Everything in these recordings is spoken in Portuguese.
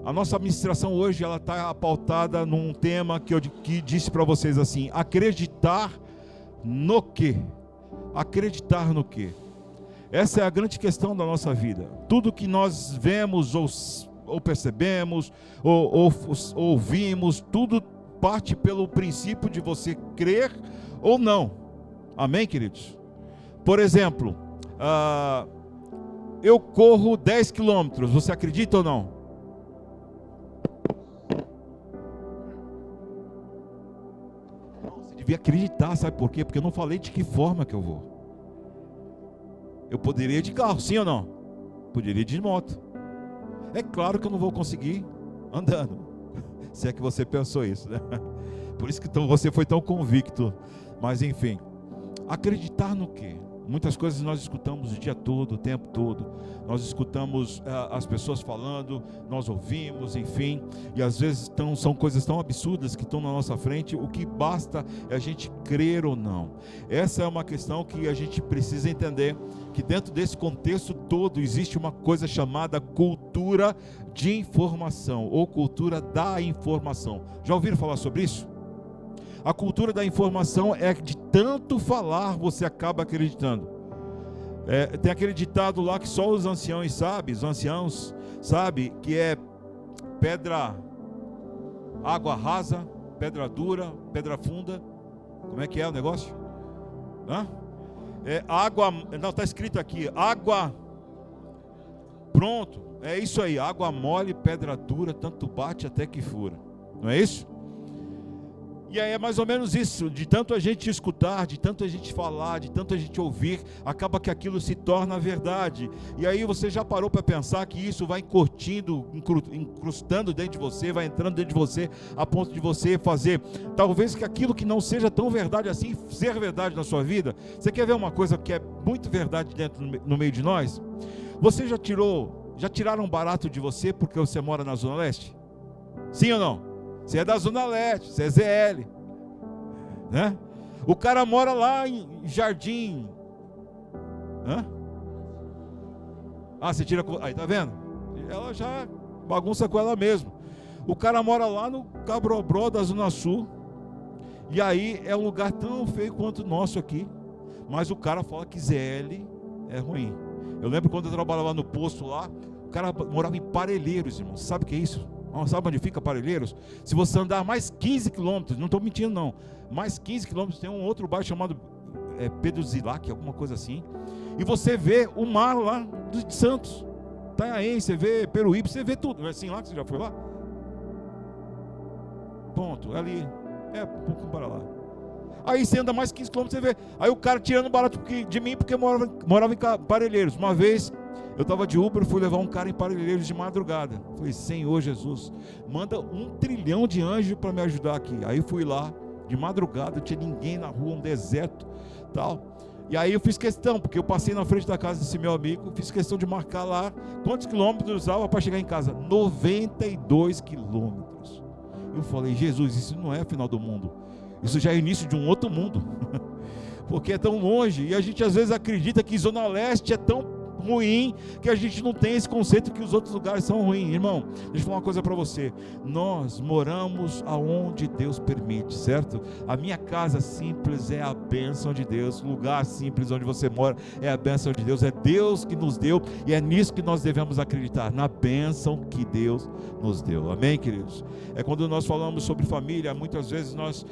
A nossa ministração hoje, ela está pautada num tema que disse para vocês assim: acreditar no quê? Acreditar no quê? Essa é a grande questão da nossa vida. Tudo que nós vemos ou percebemos, ou ouvimos, tudo parte pelo princípio de você crer ou não. Amém, queridos? Por exemplo, eu corro 10 quilômetros, você acredita ou não? Você devia acreditar, sabe por quê? Porque eu não falei de que forma que eu vou. Eu poderia ir de carro, sim ou não? Poderia ir de moto. É claro que eu não vou conseguir andando, se é que você pensou isso, né? Por isso que você foi tão convicto. Mas enfim, acreditar no quê? Muitas coisas nós escutamos o dia todo, o tempo todo. Nós escutamos as pessoas falando, nós ouvimos, enfim. E às vezes são coisas tão absurdas que estão na nossa frente. O que basta é a gente crer ou não. Essa é uma questão que a gente precisa entender, que dentro desse contexto todo existe uma coisa chamada cultura de informação, ou cultura da informação. Já ouviram falar sobre isso? A cultura da informação é de tanto falar, você acaba acreditando. Tem aquele ditado lá que só os anciãos sabem, que é pedra, água rasa, pedra dura, pedra funda. Como é que é o negócio? Água, não, está escrito aqui, água, pronto, é isso aí, água mole, pedra dura, tanto bate até que fura. Não é isso? E aí é mais ou menos isso, de tanto a gente escutar, de tanto a gente falar, de tanto a gente ouvir, acaba que aquilo se torna verdade. E aí você já parou para pensar que isso vai incrustando dentro de você, vai entrando dentro de você, a ponto de você fazer, talvez que aquilo que não seja tão verdade assim, ser verdade na sua vida. Você quer ver uma coisa que é muito verdade dentro no meio de nós? Você já tiraram barato de você porque você mora na Zona Leste? Sim ou não? Você é da Zona Leste, você é ZL, né? O cara mora lá em Jardim. Você tira. Aí, tá vendo? Ela já bagunça com ela mesma. O cara mora lá no Cabrobró da Zona Sul. E aí é um lugar tão feio quanto o nosso aqui. Mas o cara fala que ZL é ruim. Eu lembro quando eu trabalhava no posto lá, o cara morava em Parelheiros, irmão. Sabe o que é isso? Sabe onde fica Parelheiros? Se você andar mais 15 quilômetros, não estou mentindo não, mais 15 quilômetros tem um outro bairro chamado Pedro Zilac, alguma coisa assim, e você vê o mar lá de Santos, Itanhaém, você vê Peruíbe, você vê tudo. Não é assim lá que você já foi lá? Ponto, ali, um pouco para lá. Aí você anda mais 15 quilômetros, você vê, aí o cara tirando barato de mim porque morava em Parelheiros. Uma vez eu estava de Uber, fui levar um cara em Parelheiros de madrugada. Falei, Senhor Jesus, manda 1 trilhão de anjos para me ajudar aqui. Aí fui lá, de madrugada, não tinha ninguém na rua, um deserto, tal. E aí eu fiz questão, porque eu passei na frente da casa desse meu amigo, fiz questão de marcar lá quantos quilômetros usava para chegar em casa. 92 quilômetros. Eu falei, Jesus, isso não é final do mundo. Isso já é início de um outro mundo. Porque é tão longe. E a gente às vezes acredita que Zona Leste é tão ruim, que a gente não tem esse conceito que os outros lugares são ruins. Irmão, deixa eu falar uma coisa para você. Nós moramos aonde Deus permite, certo? A minha casa simples é a bênção de Deus. O lugar simples onde você mora é a bênção de Deus. É Deus que nos deu, e é nisso que nós devemos acreditar, na bênção que Deus nos deu. Amém, queridos? Quando nós falamos sobre família, muitas vezes nós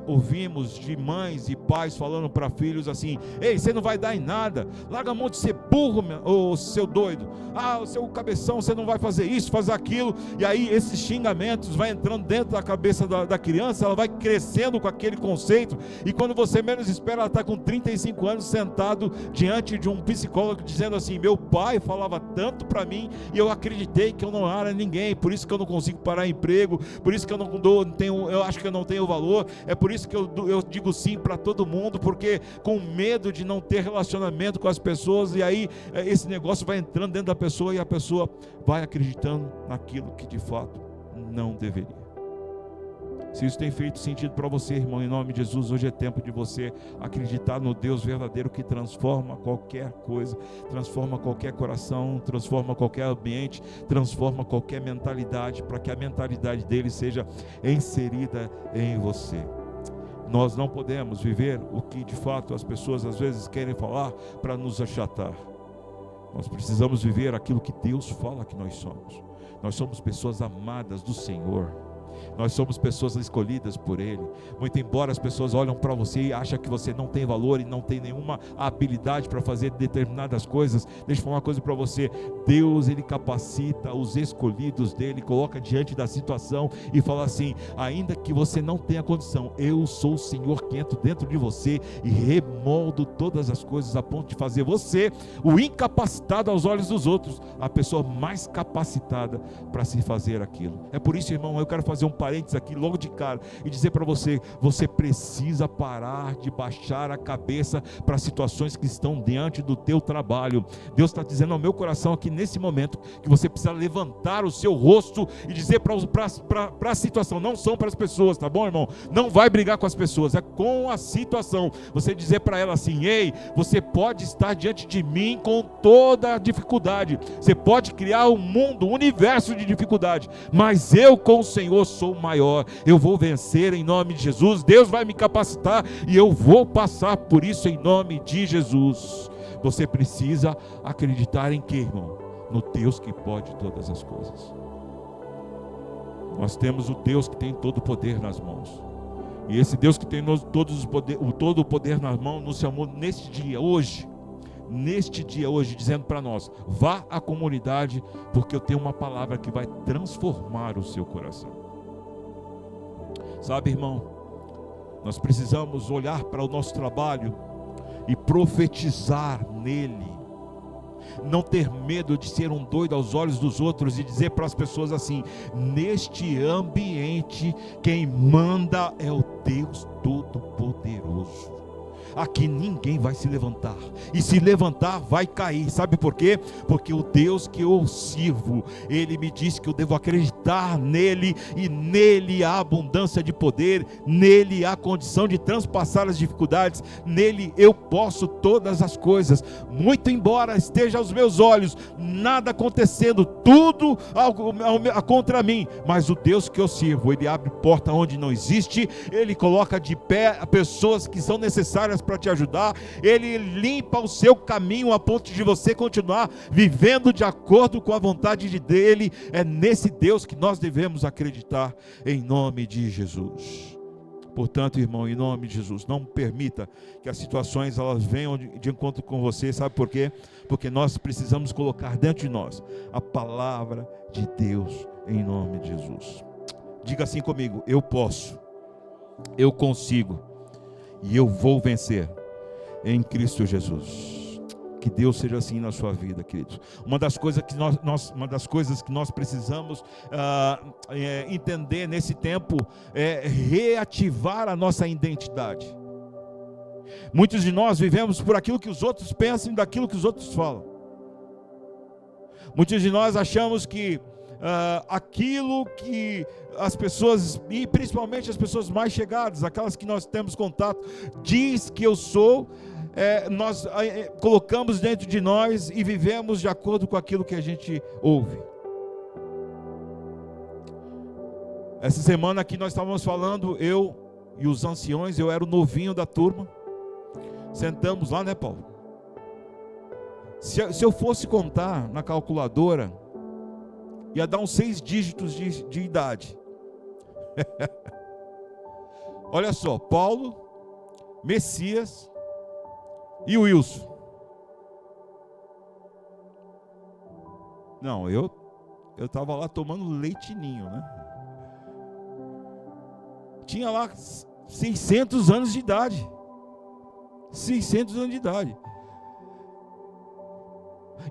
ouvimos de mães e pais falando para filhos assim: ei, você não vai dar em nada, larga a mão de ser burro, ô seu doido, o seu cabeção, você não vai fazer isso, fazer aquilo. E aí esses xingamentos vai entrando dentro da cabeça da criança, ela vai crescendo com aquele conceito, e quando você menos espera, ela está com 35 anos sentado diante de um psicólogo dizendo assim: meu pai falava tanto para mim, e eu acreditei que eu não era ninguém, por isso que eu não consigo parar emprego, por isso que eu acho que eu não tenho valor, é por isso que eu digo sim para todo mundo, porque com medo de não ter relacionamento com as pessoas. E aí esse negócio vai entrando dentro da pessoa, e a pessoa vai acreditando naquilo que de fato não deveria. Se isso tem feito sentido para você, irmão, em nome de Jesus, hoje é tempo de você acreditar no Deus verdadeiro que transforma qualquer coisa, transforma qualquer coração, transforma qualquer ambiente, transforma qualquer mentalidade, para que a mentalidade dele seja inserida em você. Nós não podemos viver o que de fato as pessoas às vezes querem falar para nos achatar. Nós precisamos viver aquilo que Deus fala que nós somos. Nós somos pessoas amadas do Senhor. Nós somos pessoas escolhidas por Ele. Muito embora as pessoas olham para você e acham que você não tem valor e não tem nenhuma habilidade para fazer determinadas coisas, deixa eu falar uma coisa para você. Deus, Ele capacita os escolhidos dEle, coloca diante da situação e fala assim: ainda que você não tenha condição, eu sou o Senhor que entro dentro de você e remoldo todas as coisas a ponto de fazer você, o incapacitado aos olhos dos outros, a pessoa mais capacitada para se fazer aquilo. É por isso, irmão, eu quero fazer um parênteses aqui logo de cara e dizer para você: você precisa parar de baixar a cabeça para situações que estão diante do teu trabalho. Deus está dizendo ao meu coração aqui nesse momento que você precisa levantar o seu rosto e dizer para a situação, não são para as pessoas, tá bom, irmão? Não vai brigar com as pessoas, é com a situação. Você dizer para ela assim: ei, você pode estar diante de mim com toda a dificuldade, você pode criar um mundo, um universo de dificuldade, mas eu com o Senhor sou maior, eu vou vencer em nome de Jesus. Deus vai me capacitar e eu vou passar por isso em nome de Jesus. Você precisa acreditar em quê, irmão? No Deus que pode todas as coisas. Nós temos o Deus que tem todo o poder nas mãos, e esse Deus que tem todo o poder nas mãos nos chamou neste dia, hoje, dizendo para nós: vá à comunidade, porque eu tenho uma palavra que vai transformar o seu coração. Sabe, irmão, nós precisamos olhar para o nosso trabalho e profetizar nele. Não ter medo de ser um doido aos olhos dos outros e dizer para as pessoas assim: neste ambiente quem manda é o Deus Todo-Poderoso. Aqui ninguém vai se levantar, e se levantar vai cair. Sabe por quê? Porque o Deus que eu sirvo, Ele me disse que eu devo acreditar nele, e nele há abundância de poder, nele há condição de transpassar as dificuldades, nele eu posso todas as coisas. Muito embora esteja aos meus olhos nada acontecendo, tudo contra mim, mas o Deus que eu sirvo, Ele abre porta onde não existe, Ele coloca de pé pessoas que são necessárias para te ajudar, Ele limpa o seu caminho a ponto de você continuar vivendo de acordo com a vontade dEle. É nesse Deus que nós devemos acreditar em nome de Jesus. Portanto, irmão, em nome de Jesus, não permita que as situações elas venham de encontro com você. Sabe por quê? Porque nós precisamos colocar dentro de nós a palavra de Deus em nome de Jesus. Diga assim comigo: eu posso, eu consigo e eu vou vencer em Cristo Jesus. Que Deus seja assim na sua vida, queridos. Uma das coisas que nós precisamos entender nesse tempo é reativar a nossa identidade. Muitos de nós vivemos por aquilo que os outros pensam e daquilo que os outros falam. Muitos de nós achamos que aquilo que as pessoas, e principalmente as pessoas mais chegadas, aquelas que nós temos contato, diz que eu sou, nós colocamos dentro de nós e vivemos de acordo com aquilo que a gente ouve. Essa semana aqui nós estávamos falando, eu e os anciões, eu era o novinho da turma, sentamos lá, né, Paulo? Se eu fosse contar na calculadora, ia dar uns 6 dígitos de idade. Olha só: Paulo, Messias e Wilson. Não, eu estava lá tomando leitinho, né? Tinha lá 600 anos de idade. 600 anos de idade.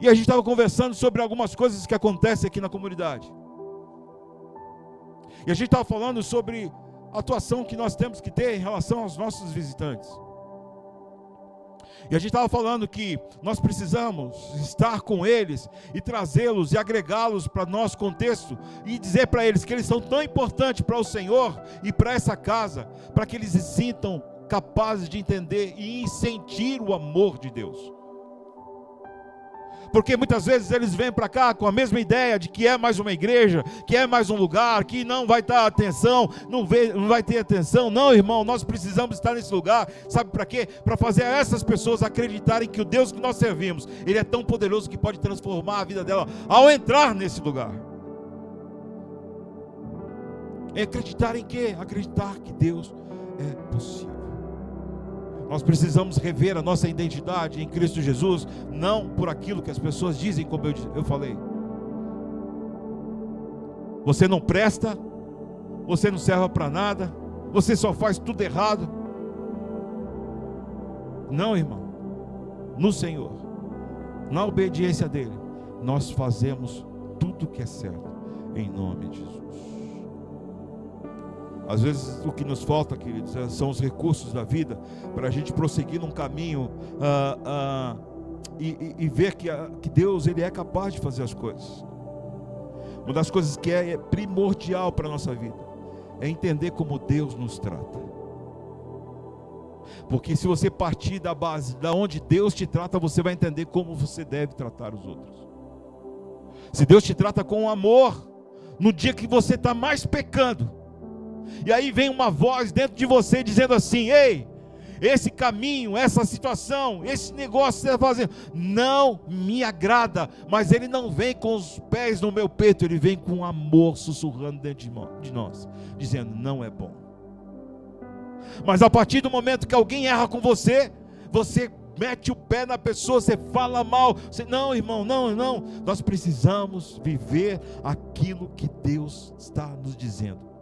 E a gente estava conversando sobre algumas coisas que acontecem aqui na comunidade. E a gente estava falando sobre a atuação que nós temos que ter em relação aos nossos visitantes. E a gente estava falando que nós precisamos estar com eles e trazê-los e agregá-los para nosso contexto e dizer para eles que eles são tão importantes para o Senhor e para essa casa, para que eles se sintam capazes de entender e sentir o amor de Deus. Porque muitas vezes eles vêm para cá com a mesma ideia de que é mais uma igreja, que é mais um lugar, que não vai dar atenção, não vai ter atenção. Não, irmão, nós precisamos estar nesse lugar, sabe para quê? Para fazer essas pessoas acreditarem que o Deus que nós servimos, Ele é tão poderoso que pode transformar a vida dela ao entrar nesse lugar. É acreditar em quê? Acreditar que Deus é possível. Nós precisamos rever a nossa identidade em Cristo Jesus, não por aquilo que as pessoas dizem, como eu falei. Você não presta, você não serve para nada, você só faz tudo errado. Não, irmão, no Senhor, na obediência dEle, nós fazemos tudo que é certo, em nome de Jesus. Às vezes o que nos falta, queridos, são os recursos da vida para a gente prosseguir num caminho e ver que Deus, Ele é capaz de fazer as coisas. Uma das coisas que é primordial para a nossa vida é entender como Deus nos trata. Porque se você partir da base, da onde Deus te trata, você vai entender como você deve tratar os outros. Se Deus te trata com amor, no dia que você está mais pecando, e aí vem uma voz dentro de você dizendo assim: ei, esse caminho, essa situação, esse negócio que você está fazendo não me agrada. Mas Ele não vem com os pés no meu peito, Ele vem com amor sussurrando dentro de nós, dizendo: não é bom. Mas a partir do momento que alguém erra com você, você mete o pé na pessoa, você fala mal, não, irmão, não, nós precisamos viver aquilo que Deus está nos dizendo.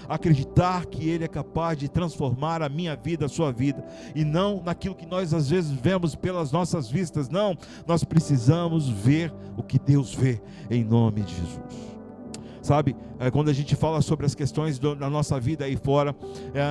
Acreditar que Ele é capaz de transformar a minha vida, a sua vida, e não naquilo que nós às vezes vemos pelas nossas vistas. Não, nós precisamos ver o que Deus vê, em nome de Jesus. Sabe, quando a gente fala sobre as questões da nossa vida aí fora,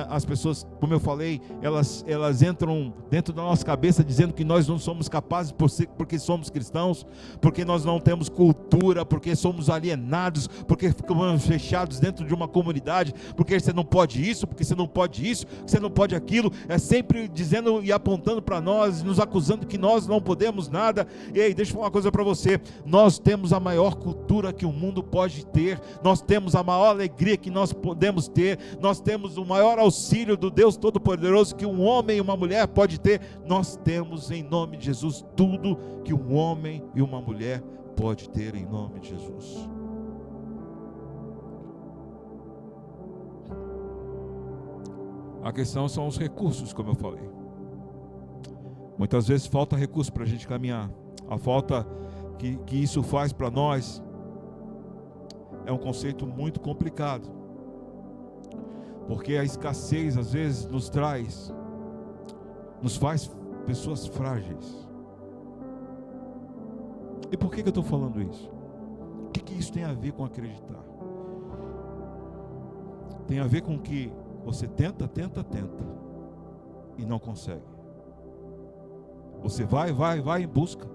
as pessoas, como eu falei, elas entram dentro da nossa cabeça dizendo que nós não somos capazes porque somos cristãos, porque nós não temos cultura, porque somos alienados, porque ficamos fechados dentro de uma comunidade, porque você não pode isso, porque você não pode isso, você não pode aquilo. É sempre dizendo e apontando para nós, nos acusando que nós não podemos nada. Ei, deixa eu falar uma coisa para você: nós temos a maior cultura que o mundo pode ter, nós temos a maior alegria que nós podemos ter, nós temos o maior auxílio do Deus Todo-Poderoso que um homem e uma mulher pode ter. Nós temos, em nome de Jesus, tudo que um homem e uma mulher pode ter, em nome de Jesus. A questão são os recursos, como eu falei. Muitas vezes falta recurso para a gente caminhar. A falta que isso faz para nós é um conceito muito complicado, porque a escassez às vezes nos faz pessoas frágeis. E por que eu estou falando isso? O que isso tem a ver com acreditar? Tem a ver com que você tenta e não consegue. Você vai em busca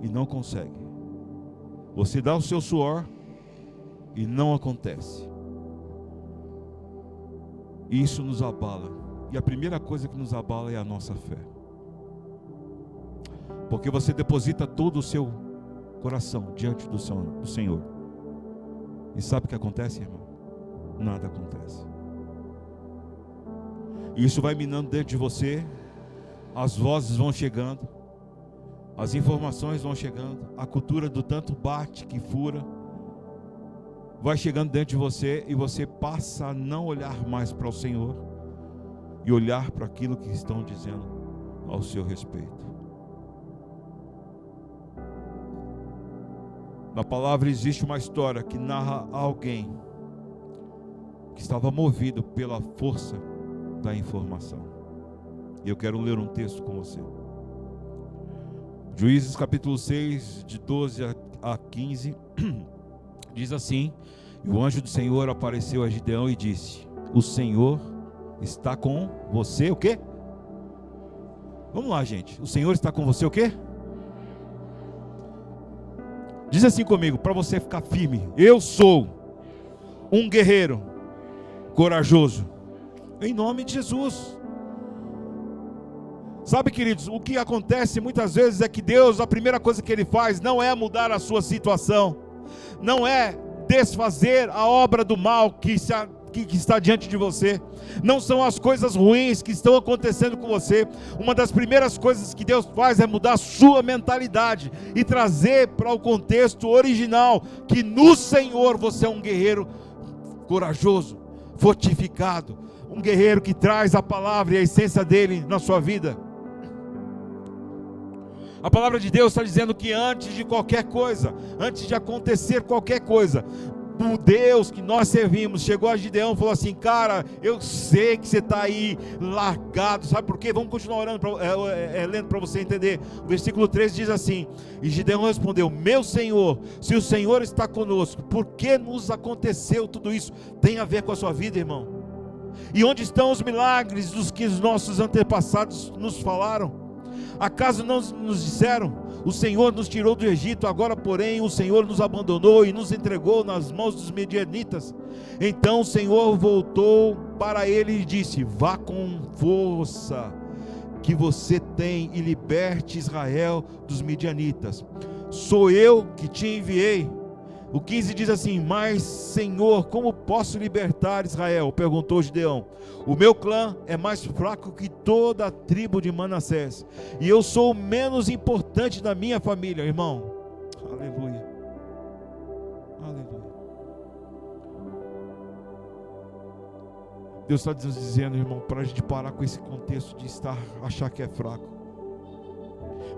e não consegue. Você dá o seu suor e não acontece. E isso nos abala. E a primeira coisa que nos abala é a nossa fé. Porque você deposita todo o seu coração diante do Senhor. E sabe o que acontece, irmão? Nada acontece. E isso vai minando dentro de você. As vozes vão chegando, as informações vão chegando, a cultura do tanto bate que fura vai chegando dentro de você, e você passa a não olhar mais para o Senhor e olhar para aquilo que estão dizendo ao seu respeito. Na palavra existe uma história que narra alguém que estava movido pela força da informação. E eu quero ler um texto com você. Juízes capítulo 6, de 12 a 15, diz assim: e o anjo do Senhor apareceu a Gideão e disse: o Senhor está com você, o quê? Vamos lá, gente. O Senhor está com você o quê? Diz assim comigo, para você ficar firme. Eu sou um guerreiro corajoso. Em nome de Jesus. Sabe, queridos, o que acontece muitas vezes é que Deus, a primeira coisa que Ele faz não é mudar a sua situação, não é desfazer a obra do mal que está diante de você, não são as coisas ruins que estão acontecendo com você. Uma das primeiras coisas que Deus faz é mudar a sua mentalidade e trazer para o contexto original que no Senhor você é um guerreiro corajoso, fortificado, um guerreiro que traz a palavra e a essência dele na sua vida. A palavra de Deus está dizendo que antes de qualquer coisa, antes de acontecer qualquer coisa, o Deus que nós servimos chegou a Gideão e falou assim: cara, eu sei que você está aí largado, sabe por quê? Vamos continuar orando, lendo para você entender. O versículo 13 diz assim: e Gideão respondeu: meu Senhor, se o Senhor está conosco, por que nos aconteceu tudo isso? Tem a ver com a sua vida, irmão. E onde estão os milagres dos que os nossos antepassados nos falaram? Acaso não nos disseram: o Senhor nos tirou do Egito, agora porém o Senhor nos abandonou e nos entregou nas mãos dos medianitas? Então o Senhor voltou para ele e disse: vá com força que você tem e liberte Israel dos medianitas. Sou eu que te enviei. O 15 diz assim: mas Senhor, como posso libertar Israel? Perguntou Gideão. O meu clã é mais fraco que toda a tribo de Manassés, e eu sou o menos importante da minha família. Irmão, aleluia, aleluia. Deus está dizendo, irmão, para a gente parar com esse contexto de achar que é fraco.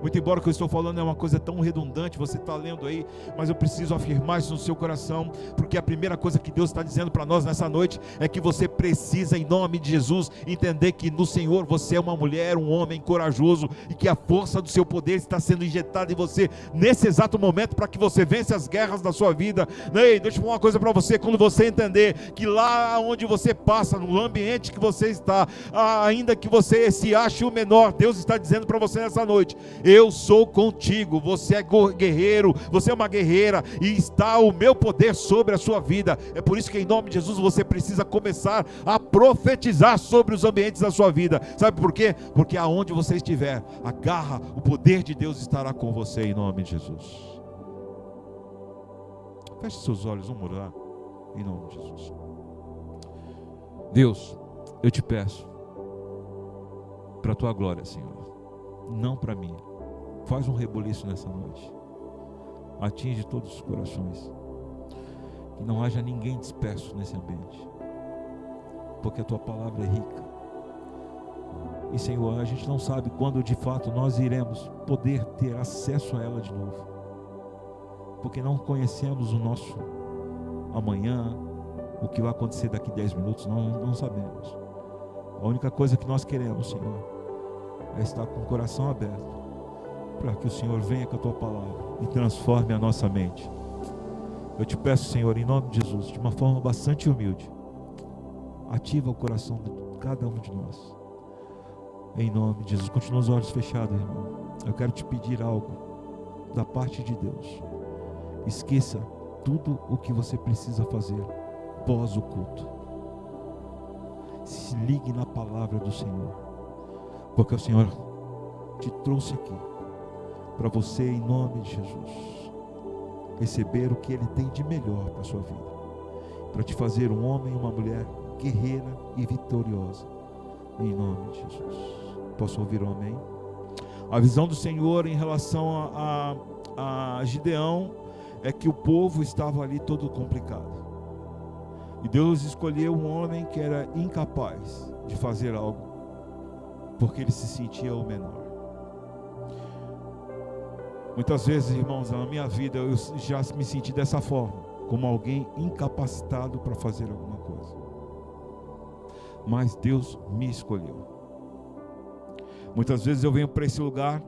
Muito embora o que eu estou falando é uma coisa tão redundante, você está lendo aí, mas eu preciso afirmar isso no seu coração, porque a primeira coisa que Deus está dizendo para nós nessa noite é que você precisa, em nome de Jesus, entender que no Senhor você é uma mulher, um homem corajoso, e que a força do seu poder está sendo injetada em você nesse exato momento para que você vença as guerras da sua vida. Ei, deixa eu falar uma coisa para você: quando você entender que lá onde você passa, no ambiente que você está, ainda que você se ache o menor, Deus está dizendo para você nessa noite: eu sou contigo, você é guerreiro, você é uma guerreira, e está o meu poder sobre a sua vida. É por isso que em nome de Jesus você precisa começar a profetizar sobre os ambientes da sua vida. Sabe por quê? Porque aonde você estiver, agarra, o poder de Deus estará com você em nome de Jesus. Feche seus olhos, vamos orar em nome de Jesus. Deus, eu te peço, para a tua glória, Senhor, não para mim. Faz um rebuliço nessa noite, atinge todos os corações, que não haja ninguém disperso nesse ambiente, porque a tua palavra é rica. E Senhor, a gente não sabe quando de fato nós iremos poder ter acesso a ela de novo, porque não conhecemos o nosso amanhã, o que vai acontecer daqui 10 minutos, não sabemos. A única coisa que nós queremos, Senhor, é estar com o coração aberto, para que o Senhor venha com a tua palavra e transforme a nossa mente. Eu te peço, Senhor, em nome de Jesus, de uma forma bastante humilde, ativa o coração de cada um de nós, em nome de Jesus. Continua os olhos fechados, irmão. Eu quero te pedir algo da parte de Deus. Esqueça tudo o que você precisa fazer pós o culto. Se ligue na palavra do Senhor, porque o Senhor te trouxe aqui para você, em nome de Jesus, receber o que Ele tem de melhor para a sua vida, para te fazer um homem e uma mulher guerreira e vitoriosa, em nome de Jesus. Posso ouvir um amém? A visão do Senhor em relação a Gideão é que o povo estava ali todo complicado, e Deus escolheu um homem que era incapaz de fazer algo, porque ele se sentia o menor. Muitas vezes, irmãos, na minha vida eu já me senti dessa forma, como alguém incapacitado para fazer alguma coisa. Mas Deus me escolheu. Muitas vezes eu venho para esse lugar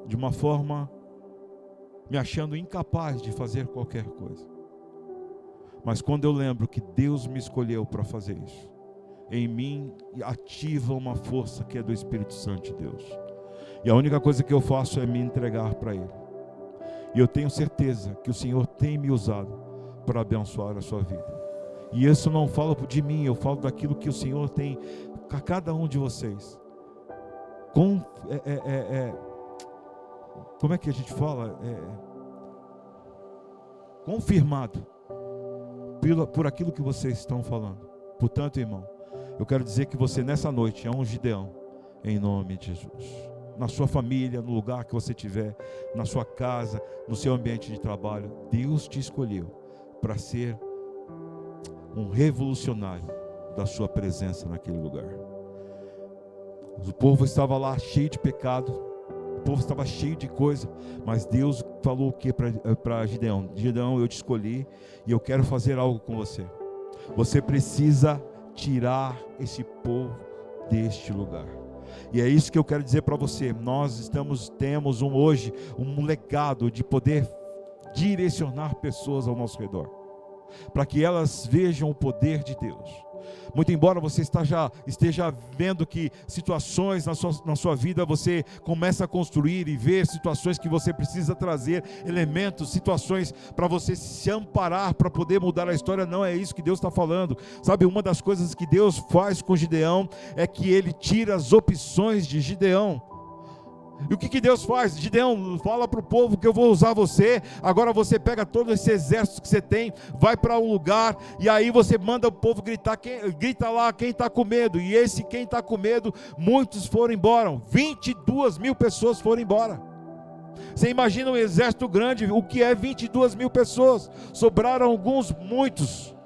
de uma forma me achando incapaz de fazer qualquer coisa. Mas quando eu lembro que Deus me escolheu para fazer isso, em mim ativa uma força que é do Espírito Santo de Deus. E a única coisa que eu faço é me entregar para Ele. E eu tenho certeza que o Senhor tem me usado para abençoar a sua vida. E isso não falo de mim, eu falo daquilo que o Senhor tem a cada um de vocês. Como é que a gente fala? Confirmado por aquilo que vocês estão falando. Portanto, irmão, eu quero dizer que você nessa noite é um Gideão, em nome de Jesus. Na sua família, no lugar que você estiver, na sua casa, no seu ambiente de trabalho, Deus te escolheu para ser um revolucionário da sua presença naquele lugar. O povo estava lá cheio de pecado, o povo estava cheio de coisa, mas Deus falou o que para Gideão? Gideão, eu te escolhi e eu quero fazer algo com você. Você precisa tirar esse povo deste lugar. E é isso que eu quero dizer para você. Nós temos hoje um legado de poder direcionar pessoas ao nosso redor, para que elas vejam o poder de Deus. Muito embora você esteja vendo que situações na sua vida, você começa a construir e ver situações que você precisa trazer, elementos, situações para você se amparar, para poder mudar a história. Não é isso que Deus está falando. Sabe, uma das coisas que Deus faz com Gideão é que Ele tira as opções de Gideão. E o que Deus faz? Gideão, fala para o povo que eu vou usar você. Agora você pega todo esse exército que você tem, vai para um lugar, e aí você manda o povo gritar, grita lá quem está com medo. E quem está com medo, muitos foram embora. 22 mil pessoas foram embora. Você imagina um exército grande, o que é 22 mil pessoas? Sobraram muitos.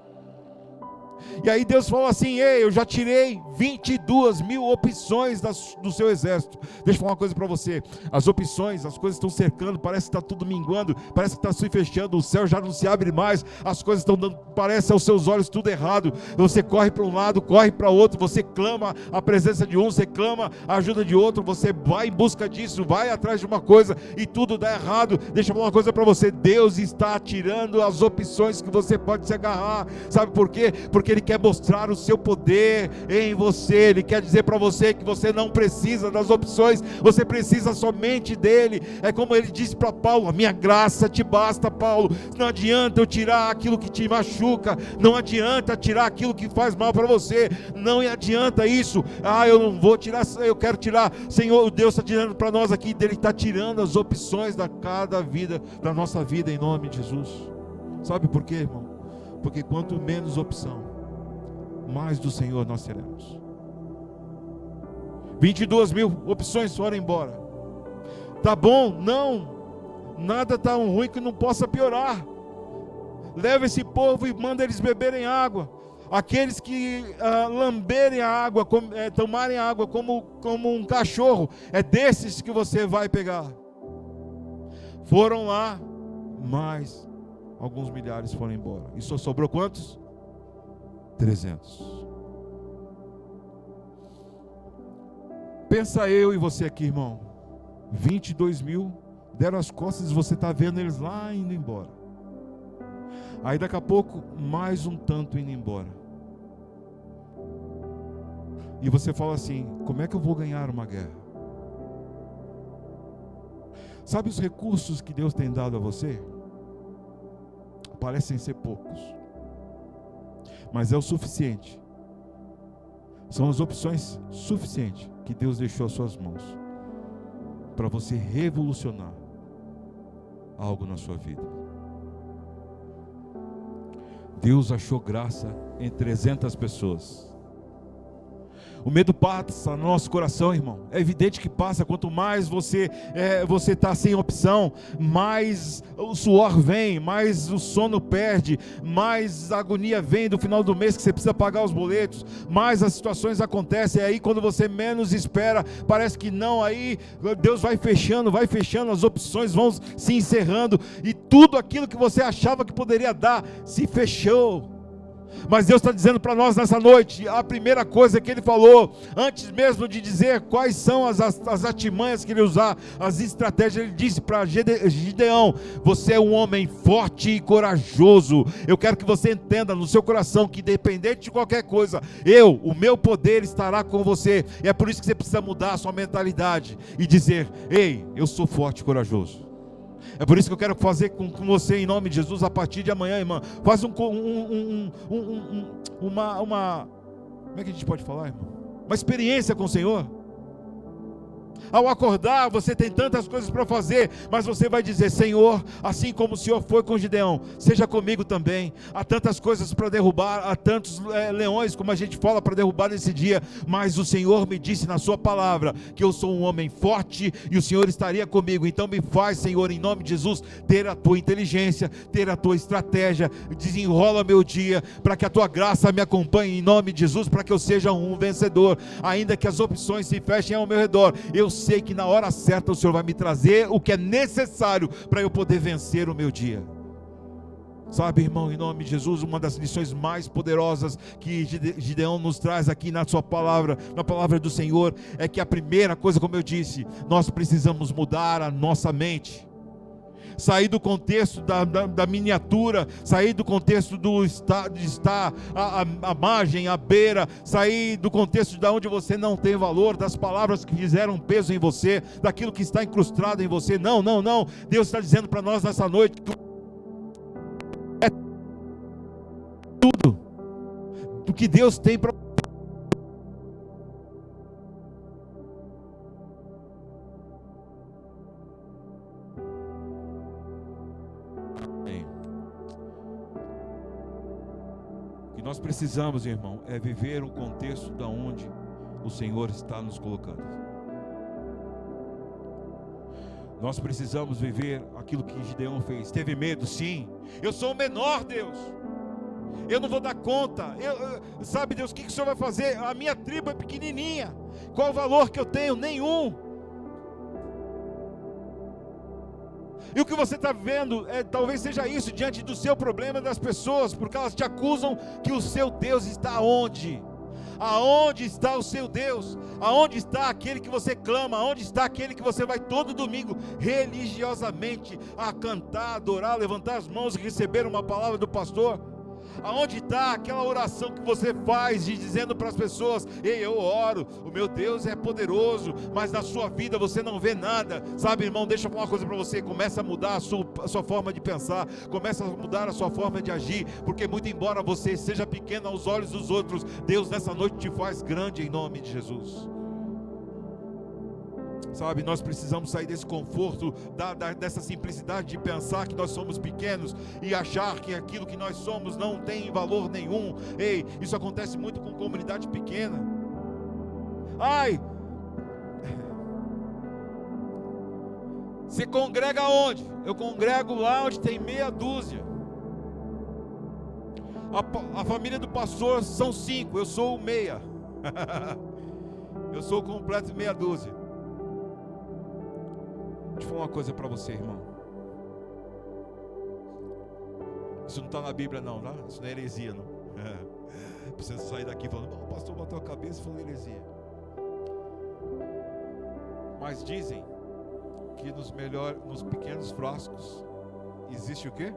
E aí Deus falou assim: ei, eu já tirei 22 mil opções do seu exército. Deixa eu falar uma coisa para você. As opções, as coisas estão cercando, parece que está tudo minguando, parece que está se fechando, o céu já não se abre mais, as coisas estão dando, parece aos seus olhos tudo errado. Você corre para um lado, corre para outro, você clama a presença de um, você clama a ajuda de outro, você vai em busca disso, vai atrás de uma coisa e tudo dá errado. Deixa eu falar uma coisa para você: Deus está tirando as opções que você pode se agarrar. Sabe por quê? Porque Ele quer mostrar o seu poder em você. Ele quer dizer para você que você não precisa das opções, você precisa somente dele. É como ele disse para Paulo: a minha graça te basta, Paulo. Não adianta eu tirar aquilo que te machuca, não adianta tirar aquilo que faz mal para você, não adianta isso. Eu não vou tirar, eu quero tirar. Senhor, Deus está tirando para nós aqui, Ele está tirando as opções da nossa vida, em nome de Jesus. Sabe por quê, irmão? Porque quanto menos opção, mais do Senhor nós teremos. 22 mil opções foram embora. Tá bom? Não, nada tá ruim que não possa piorar. Leva esse povo e manda eles beberem água. Aqueles que lamberem a água, tomarem a água como um cachorro, é desses que você vai pegar. Foram lá, mas alguns milhares foram embora. E só sobrou quantos? 300. Pensa eu e você aqui, irmão. 22 mil deram as costas e você está vendo eles lá indo embora. Aí daqui a pouco, mais um tanto indo embora. E você fala assim: como é que eu vou ganhar uma guerra? Sabe os recursos que Deus tem dado a você? Parecem ser poucos, mas é o suficiente. São as opções suficientes que Deus deixou às suas mãos para você revolucionar algo na sua vida. Deus achou graça em 300 pessoas. O medo passa no nosso coração, irmão. É evidente que passa. Quanto mais você está sem opção, mais o suor vem, mais o sono perde, mais a agonia vem do final do mês que você precisa pagar os boletos, mais as situações acontecem. E aí quando você menos espera, parece que não, aí Deus vai fechando, as opções vão se encerrando, e tudo aquilo que você achava que poderia dar, se fechou. Mas Deus está dizendo para nós nessa noite, a primeira coisa que Ele falou, antes mesmo de dizer quais são as artimanhas que Ele usar, as estratégias, Ele disse para Gideão: você é um homem forte e corajoso. Eu quero que você entenda no seu coração que, independente de qualquer coisa, o meu poder estará com você. E é por isso que você precisa mudar a sua mentalidade e dizer: ei, eu sou forte e corajoso. É por isso que eu quero fazer com você, em nome de Jesus, a partir de amanhã, irmã. Faz uma como é que a gente pode falar, irmão? Uma experiência com o Senhor. Ao acordar, você tem tantas coisas para fazer, mas você vai dizer: Senhor, assim como o Senhor foi com Gideão, seja comigo também. Há tantas coisas para derrubar, há tantos leões, como a gente fala, para derrubar nesse dia, mas o Senhor me disse na sua palavra que eu sou um homem forte e o Senhor estaria comigo. Então me faz, Senhor, em nome de Jesus, ter a tua inteligência, ter a tua estratégia, desenrola meu dia, para que a tua graça me acompanhe, em nome de Jesus, para que eu seja um vencedor. Ainda que as opções se fechem ao meu redor, eu sei que na hora certa o Senhor vai me trazer o que é necessário para eu poder vencer o meu dia. Sabe, irmão, em nome de Jesus, uma das lições mais poderosas que Gideão nos traz aqui na sua palavra, na palavra do Senhor, é que a primeira coisa, como eu disse, nós precisamos mudar a nossa mente. Sair do contexto da miniatura, sair do contexto de estar à margem, à beira, sair do contexto de onde você não tem valor, das palavras que fizeram peso em você, daquilo que está incrustado em você. Não. Deus está dizendo para nós nessa noite que é tudo do que Deus tem para nós precisamos, irmão, é viver o contexto da onde o Senhor está nos colocando. Nós precisamos viver aquilo que Gideão fez. Teve medo? Sim. Eu sou o menor, Deus. Eu não vou dar conta. Sabe, Deus, o que o Senhor vai fazer? A minha tribo é pequenininha. Qual o valor que eu tenho? Nenhum. E o que você está vendo, talvez seja isso, diante do seu problema das pessoas, porque elas te acusam que o seu Deus está onde? Aonde está o seu Deus? Aonde está aquele que você clama? Aonde está aquele que você vai todo domingo, religiosamente, a cantar, adorar, levantar as mãos e receber uma palavra do pastor? Aonde está aquela oração que você faz, dizendo para as pessoas: ei, eu oro, o meu Deus é poderoso, mas na sua vida você não vê nada? Sabe, irmão, deixa eu falar uma coisa para você: começa a mudar a sua forma de pensar, começa a mudar a sua forma de agir, porque muito embora você seja pequeno aos olhos dos outros, Deus nessa noite te faz grande em nome de Jesus. Sabe, nós precisamos sair desse conforto, dessa simplicidade de pensar que nós somos pequenos e achar que aquilo que nós somos não tem valor nenhum. Ei, isso acontece muito com comunidade pequena. Ai, você congrega onde? Eu congrego lá onde tem meia dúzia. A família do pastor são 5, eu sou o meia. Eu sou o completo meia dúzia. Deixa eu falar uma coisa para você, irmão. Isso não está na Bíblia não, tá? Isso não é heresia não. Precisa sair daqui falando: o pastor bateu a cabeça e falou heresia. Mas dizem que nos pequenos frascos existe o quê?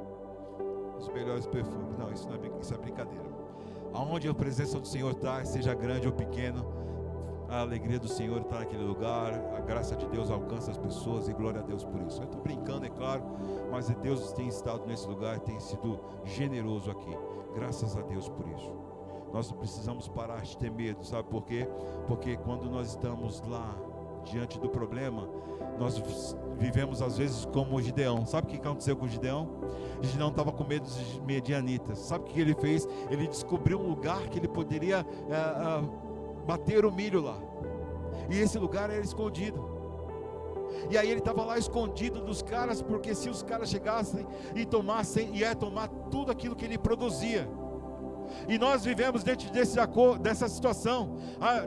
Os melhores perfumes. Não, isso é brincadeira. Aonde a presença do Senhor está, seja grande ou pequeno, a alegria do Senhor está naquele lugar, a graça de Deus alcança as pessoas, e glória a Deus por isso. Eu estou brincando, é claro, mas Deus tem estado nesse lugar, tem sido generoso aqui, graças a Deus por isso. Nós precisamos parar de ter medo, sabe por quê? Porque quando nós estamos lá, diante do problema, nós vivemos às vezes como o Gideão. Sabe o que aconteceu com o Gideão? O Gideão estava com medo dos medianitas. Sabe o que ele fez? Ele descobriu um lugar que ele poderia bater o milho lá, e esse lugar era escondido, e aí ele estava lá escondido dos caras, porque se os caras chegassem e tomassem, ia tomar tudo aquilo que ele produzia. E nós vivemos dentro dessa situação,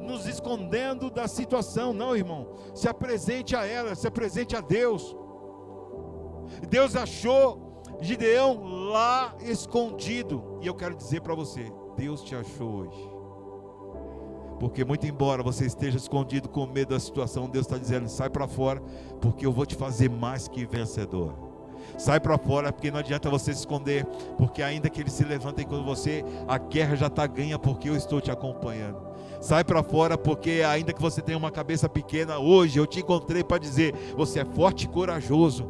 nos escondendo da situação. Não, irmão, se apresente a ela, se apresente a Deus. Deus achou Gideão lá escondido. E eu quero dizer para você, Deus te achou hoje. Porque muito embora você esteja escondido com medo da situação, Deus está dizendo, sai para fora, porque eu vou te fazer mais que vencedor. Sai para fora, porque não adianta você se esconder, porque ainda que eles se levantem contra você, a guerra já está ganha, porque eu estou te acompanhando. Sai para fora, porque ainda que você tenha uma cabeça pequena, hoje eu te encontrei para dizer, você é forte e corajoso.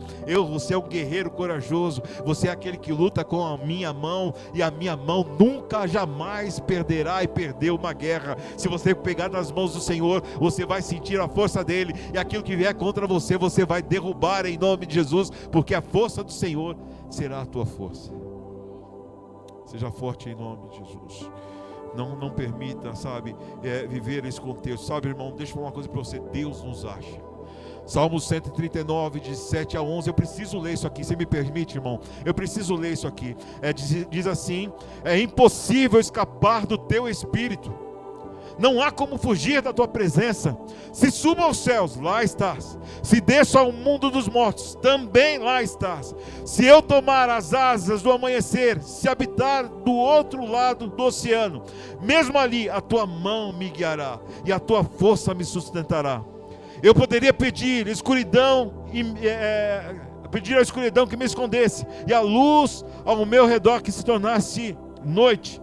Você é um guerreiro corajoso. Você é aquele que luta com a minha mão, e a minha mão nunca, jamais perderá e perdeu uma guerra. Se você pegar nas mãos do Senhor, você vai sentir a força dele, e aquilo que vier contra você, você vai derrubar em nome de Jesus, porque a força do Senhor será a tua força. Seja forte em nome de Jesus. Não permita, viver esse contexto. Sabe, irmão, deixa eu falar uma coisa para você. Deus nos acha. Salmo 139, de 7 a 11. Eu preciso ler isso aqui, você me permite, irmão? Eu preciso ler isso aqui. Diz assim: é impossível escapar do teu espírito. Não há como fugir da tua presença. Se subo aos céus, lá estás. Se desço ao mundo dos mortos, também lá estás. Se eu tomar as asas do amanhecer, se habitar do outro lado do oceano, mesmo ali a tua mão me guiará e a tua força me sustentará. Eu poderia pedir a escuridão que me escondesse, e a luz ao meu redor que se tornasse noite.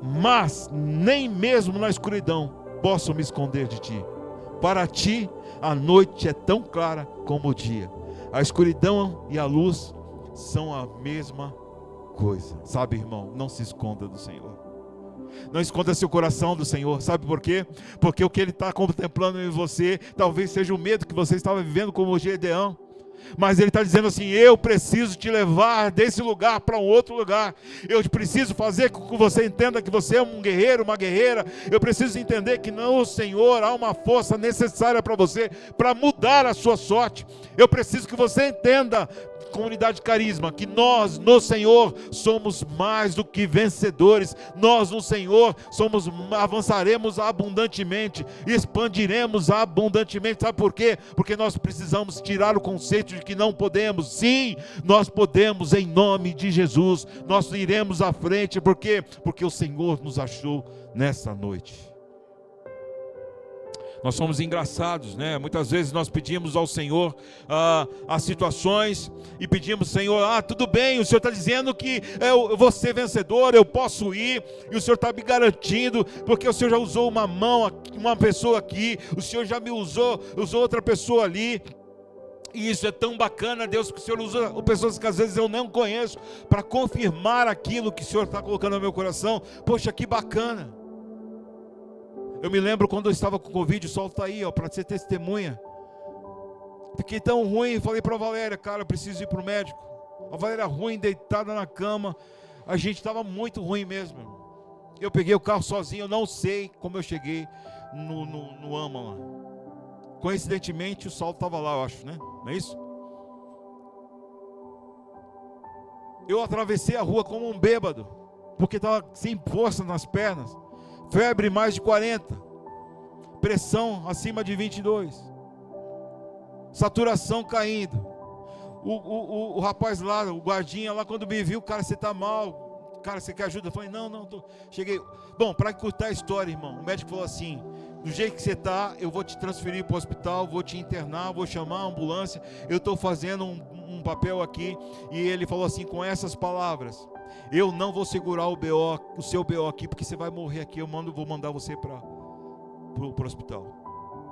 Mas nem mesmo na escuridão posso me esconder de ti. Para ti a noite é tão clara como o dia. A escuridão e a luz são a mesma coisa. Sabe, irmão, não se esconda do Senhor. Não esconda seu coração do Senhor. Sabe por quê? Porque o que Ele está contemplando em você talvez seja o medo que você estava vivendo como Gideão. Mas Ele está dizendo assim: eu preciso te levar desse lugar para um outro lugar. Eu preciso fazer com que você entenda que você é um guerreiro, uma guerreira. Eu preciso entender que no Senhor há uma força necessária para você, para mudar a sua sorte. Eu preciso que você entenda, comunidade Carisma, que nós no Senhor somos mais do que vencedores. Nós no Senhor avançaremos abundantemente, expandiremos abundantemente. Sabe por quê? Porque nós precisamos tirar o conceito de que não podemos. Sim, nós podemos, em nome de Jesus. Nós iremos à frente. Por quê? Porque o Senhor nos achou nessa noite. Nós somos engraçados, né? Muitas vezes nós pedimos ao Senhor as situações e pedimos: Senhor, tudo bem, o Senhor está dizendo que eu vou ser vencedor, eu posso ir, e o Senhor está me garantindo, porque o Senhor já usou uma mão, uma pessoa aqui, o Senhor já me usou outra pessoa ali. E isso é tão bacana, Deus, que o Senhor usa pessoas que às vezes eu não conheço para confirmar aquilo que o Senhor está colocando no meu coração. Poxa, que bacana. Eu me lembro quando eu estava com Covid, o Sol está aí, para ser testemunha. Fiquei tão ruim, falei para a Valéria: cara, eu preciso ir para o médico. A Valéria ruim, deitada na cama. A gente estava muito ruim mesmo. Eu peguei o carro sozinho, eu não sei como eu cheguei no AMA lá. Coincidentemente o Sol estava lá, eu acho, né? Não é isso? Eu atravessei a rua como um bêbado, porque estava sem força nas pernas. Febre mais de 40, pressão acima de 22, saturação caindo. O rapaz lá, o guardinha lá, quando me viu: cara, você está mal, cara, você quer ajuda? Eu falei: não, cheguei. Bom, para encurtar a história, irmão, o médico falou assim: do jeito que você está, eu vou te transferir para o hospital, vou te internar, vou chamar a ambulância, eu estou fazendo um papel aqui. E ele falou assim, com essas palavras: eu não vou segurar o seu BO aqui, porque você vai morrer aqui, vou mandar você para o hospital.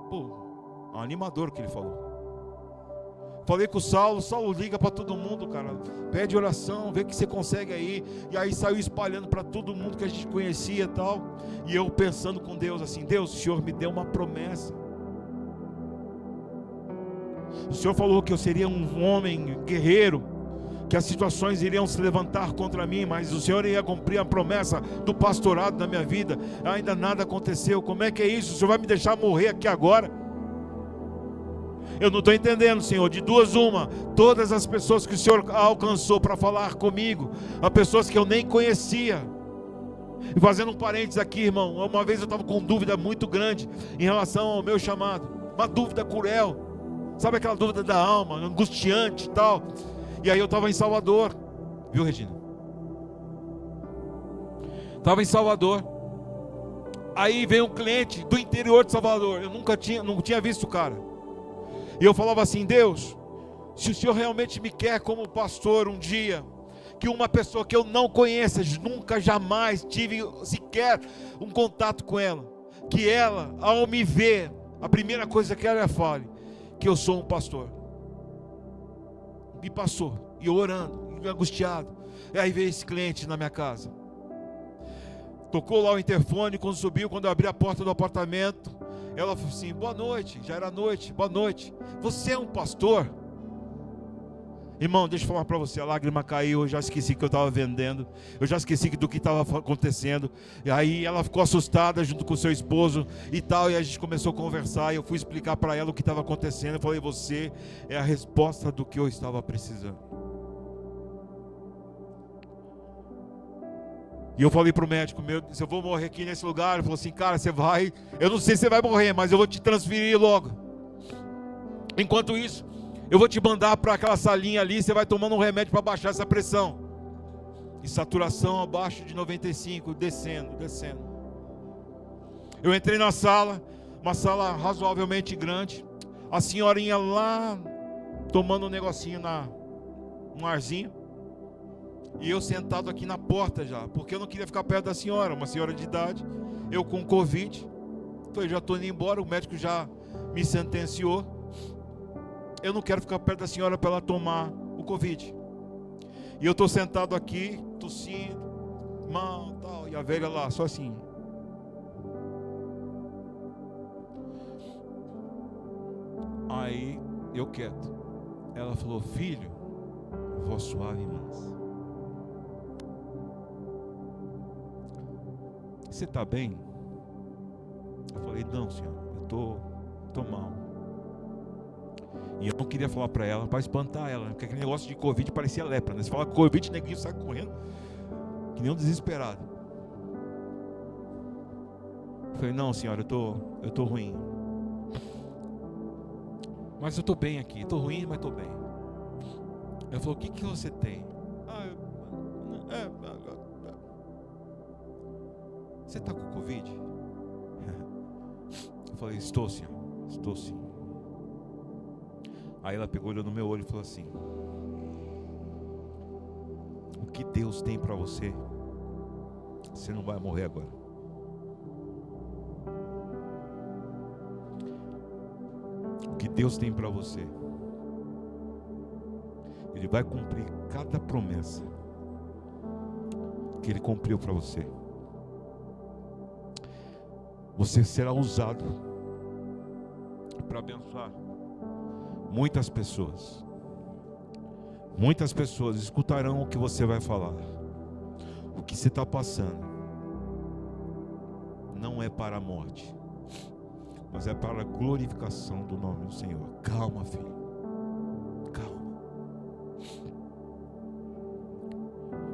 Pô, animador o que ele falou. Falei com o Saulo liga para todo mundo, cara, pede oração, vê que você consegue aí. E aí saiu espalhando para todo mundo que a gente conhecia e tal. E eu pensando com Deus assim: Deus, o Senhor me deu uma promessa. O Senhor falou que eu seria um homem guerreiro, que as situações iriam se levantar contra mim, mas o Senhor ia cumprir a promessa do pastorado na minha vida. Ainda nada aconteceu. Como é que é isso? O Senhor vai me deixar morrer aqui agora? Eu não estou entendendo, Senhor. De duas uma, todas as pessoas que o Senhor alcançou para falar comigo, as pessoas que eu nem conhecia. E fazendo um parênteses aqui, irmão, uma vez eu estava com dúvida muito grande em relação ao meu chamado, uma dúvida cruel, sabe aquela dúvida da alma, angustiante e tal. E aí eu estava em Salvador, Viu, Regina? Estava em Salvador. Aí veio um cliente do interior de Salvador. Eu não tinha visto o cara. E eu falava assim: Deus, se o Senhor realmente me quer como pastor um dia, que uma pessoa que eu não conheça, nunca, jamais tive sequer um contato com ela, que ela, ao me ver, a primeira coisa que ela fale, que eu sou um pastor. Me passou, e orando, e angustiado. E aí veio esse cliente na minha casa. Tocou lá o interfone, quando eu abri a porta do apartamento, ela falou assim: boa noite, já era noite, boa noite. Você é um pastor? Irmão, deixa eu falar para você, a lágrima caiu, eu já esqueci que eu estava vendendo, eu já esqueci do que estava acontecendo. E aí ela ficou assustada junto com o seu esposo e tal, e a gente começou a conversar, e eu fui explicar para ela o que estava acontecendo. Eu falei: você é a resposta do que eu estava precisando. E eu falei para o médico: se eu vou morrer aqui nesse lugar, ele falou assim: cara, você vai, eu não sei se você vai morrer, mas eu vou te transferir logo. Enquanto isso, eu vou te mandar para aquela salinha ali, você vai tomando um remédio para baixar essa pressão. E saturação abaixo de 95, descendo. Eu entrei na sala, uma sala razoavelmente grande. A senhorinha lá, tomando um negocinho, um arzinho. E eu sentado aqui na porta já, porque eu não queria ficar perto da senhora, uma senhora de idade. Eu com Covid. Falei: já estou indo embora, o médico já me sentenciou. Eu não quero ficar perto da senhora para ela tomar o Covid. E eu estou sentado aqui, tossindo, mal, tal, e a velha lá, só assim. Aí, eu quieto. Ela falou: filho, voz suave e mansa, você está bem? Eu falei: não, senhora, eu estou mal. E eu não queria falar para ela, para espantar ela, porque aquele negócio de Covid parecia lepra, né? Você fala Covid, o neguinho sai correndo, que nem um desesperado. Eu falei: não, senhora, eu tô ruim. Mas eu tô bem aqui, tô ruim, mas tô bem. Ela falou: o que você tem? Você tá com Covid? Eu falei: estou, senhor, estou sim. Aí ela pegou, olhou no meu olho e falou assim: o que Deus tem para você, você não vai morrer agora. O que Deus tem para você, Ele vai cumprir cada promessa que Ele cumpriu para você. Você será usado para abençoar muitas pessoas. Muitas pessoas escutarão o que você vai falar. O que você está passando não é para a morte, mas é para a glorificação do nome do Senhor. Calma, filho, calma.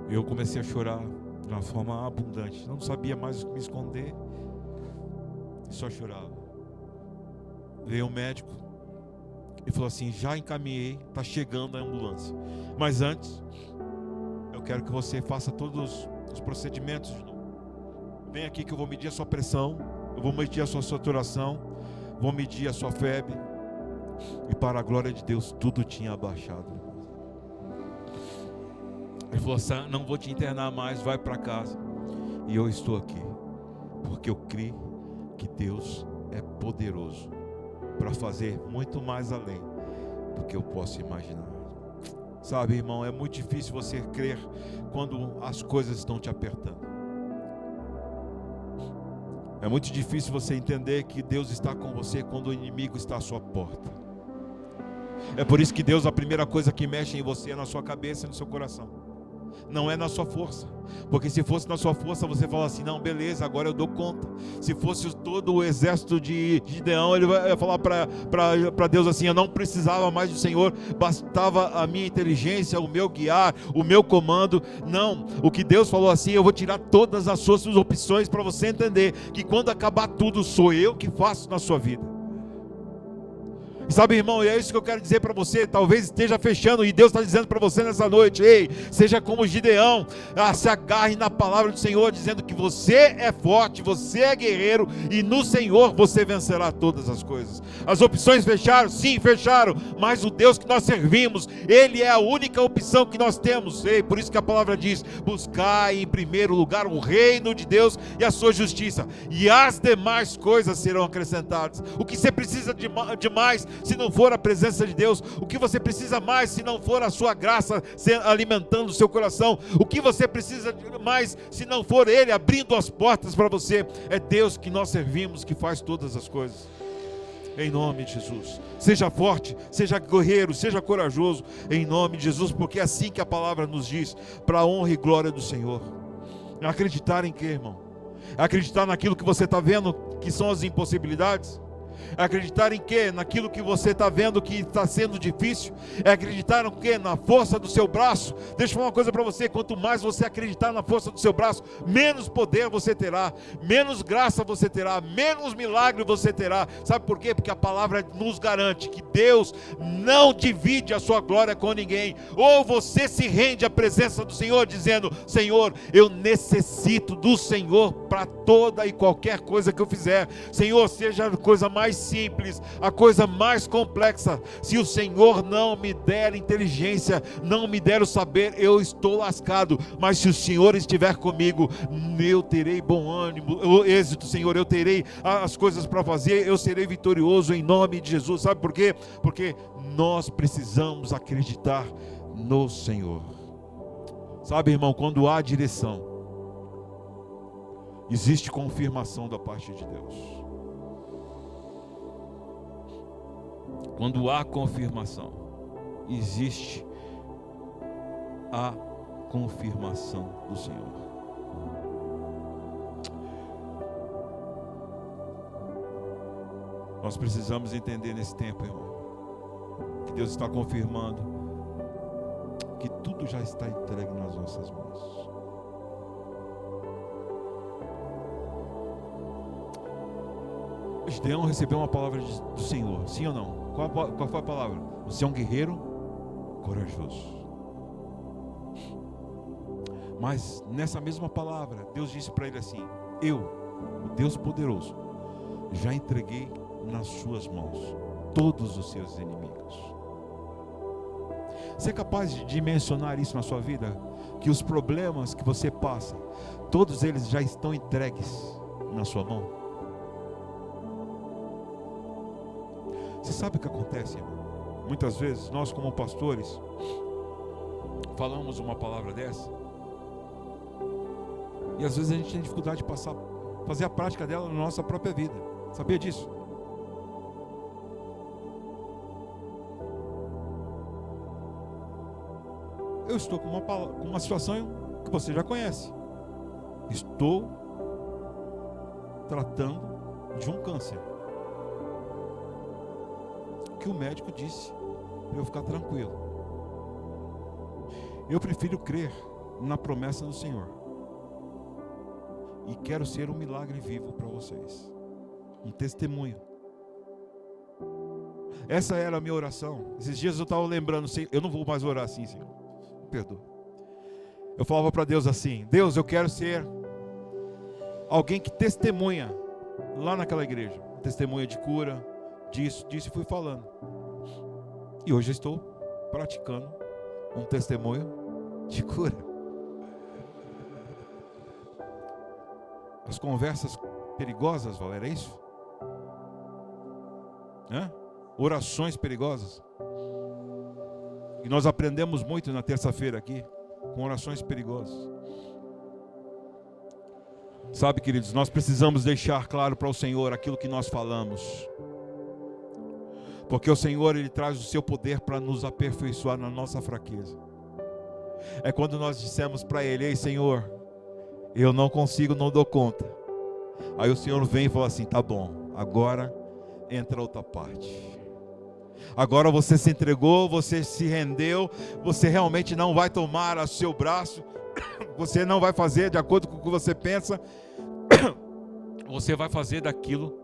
Eu comecei a chorar de uma forma abundante, não sabia mais o que me esconder, só chorava. Veio um médico e falou assim: já encaminhei, está chegando a ambulância, mas antes eu quero que você faça todos os procedimentos de novo. Vem aqui que eu vou medir a sua pressão, eu vou medir a sua saturação, vou medir a sua febre. E para a glória de Deus, tudo tinha abaixado. Ele falou assim: não vou te internar mais, vai para casa. E eu estou aqui porque eu creio que Deus é poderoso para fazer muito mais além do que eu posso imaginar. Sabe, irmão, é muito difícil você crer quando as coisas estão te apertando. É muito difícil você entender que Deus está com você quando o inimigo está à sua porta. É por isso que Deus, a primeira coisa que mexe em você é na sua cabeça e no seu coração. Não é na sua força, porque se fosse na sua força, você fala assim: não, beleza, agora eu dou conta. Se fosse todo o exército de Gideão, ele vai falar para Deus assim: eu não precisava mais do Senhor, bastava a minha inteligência, o meu guiar, o meu comando. Não, o que Deus falou assim: eu vou tirar todas as suas opções, para você entender que quando acabar tudo, sou eu que faço na sua vida. E sabe, irmão, e é isso que eu quero dizer para você. Talvez esteja fechando e Deus está dizendo para você nessa noite: ei, seja como Gideão, se agarre na palavra do Senhor, dizendo que você é forte, você é guerreiro, e no Senhor você vencerá todas as coisas. As opções fecharam? Sim, fecharam, mas o Deus que nós servimos, Ele é a única opção que nós temos. Ei, por isso que a palavra diz: buscai em primeiro lugar o reino de Deus e a sua justiça, e as demais coisas serão acrescentadas. O que você precisa de mais, se não for a presença de Deus? O que você precisa mais, se não for a sua graça alimentando o seu coração? O que você precisa mais, se não for Ele abrindo as portas para você? É Deus que nós servimos, que faz todas as coisas. Em nome de Jesus, seja forte, seja guerreiro, seja corajoso, em nome de Jesus, porque é assim que a palavra nos diz, para a honra e glória do Senhor. Acreditar em quê, irmão? Acreditar naquilo que você está vendo, que são as impossibilidades? Acreditar em quê? Naquilo que você está vendo que está sendo difícil? É acreditar no quê? Na força do seu braço? Deixa eu falar uma coisa para você: quanto mais você acreditar na força do seu braço, menos poder você terá, menos graça você terá, menos milagre você terá. Sabe por quê? Porque a palavra nos garante que Deus não divide a sua glória com ninguém. Ou você se rende à presença do Senhor, dizendo: Senhor, eu necessito do Senhor para toda e qualquer coisa que eu fizer. Senhor, seja a coisa mais simples, a coisa mais complexa, se o Senhor não me der inteligência, não me der o saber, eu estou lascado. Mas se o Senhor estiver comigo, eu terei bom ânimo, êxito, Senhor, eu terei as coisas para fazer, eu serei vitorioso em nome de Jesus. Sabe por quê? Porque nós precisamos acreditar no Senhor. Sabe, irmão, quando há direção, existe confirmação da parte de Deus. Quando há confirmação, existe a confirmação do Senhor. Nós precisamos entender nesse tempo, irmão, que Deus está confirmando que tudo já está entregue nas nossas mãos. Gideão recebeu uma palavra do Senhor, sim ou não? Qual foi a palavra? Você é um guerreiro corajoso. Mas nessa mesma palavra, Deus disse para ele assim: eu, o Deus poderoso, já entreguei nas suas mãos todos os seus inimigos. Você é capaz de dimensionar isso na sua vida? Que os problemas que você passa, todos eles já estão entregues na sua mão? Você sabe o que acontece, irmão? Muitas vezes nós, como pastores, falamos uma palavra dessa, e às vezes a gente tem dificuldade de fazer a prática dela na nossa própria vida. Sabia disso? Eu estou com uma situação que você já conhece. Estou tratando de um câncer. Que o médico disse para eu ficar tranquilo. Eu prefiro crer na promessa do Senhor e quero ser um milagre vivo para vocês, um testemunho. Essa era a minha oração. Esses dias eu estava lembrando, eu não vou mais orar assim, Senhor, me perdoa. Eu falava para Deus assim: Deus, eu quero ser alguém que testemunha lá naquela igreja, testemunha de cura, disso, e fui falando. E hoje eu estou praticando um testemunho de cura. As conversas perigosas, Valéria, é isso? Orações perigosas. E nós aprendemos muito na terça-feira aqui, com orações perigosas. Sabe, queridos, nós precisamos deixar claro para o Senhor aquilo que nós falamos. Porque o Senhor, Ele traz o seu poder para nos aperfeiçoar na nossa fraqueza. É quando nós dissemos para Ele: ei, Senhor, eu não consigo, não dou conta. Aí o Senhor vem e fala assim: tá bom, agora entra outra parte. Agora você se entregou, você se rendeu, você realmente não vai tomar o seu braço, você não vai fazer de acordo com o que você pensa, você vai fazer daquilo,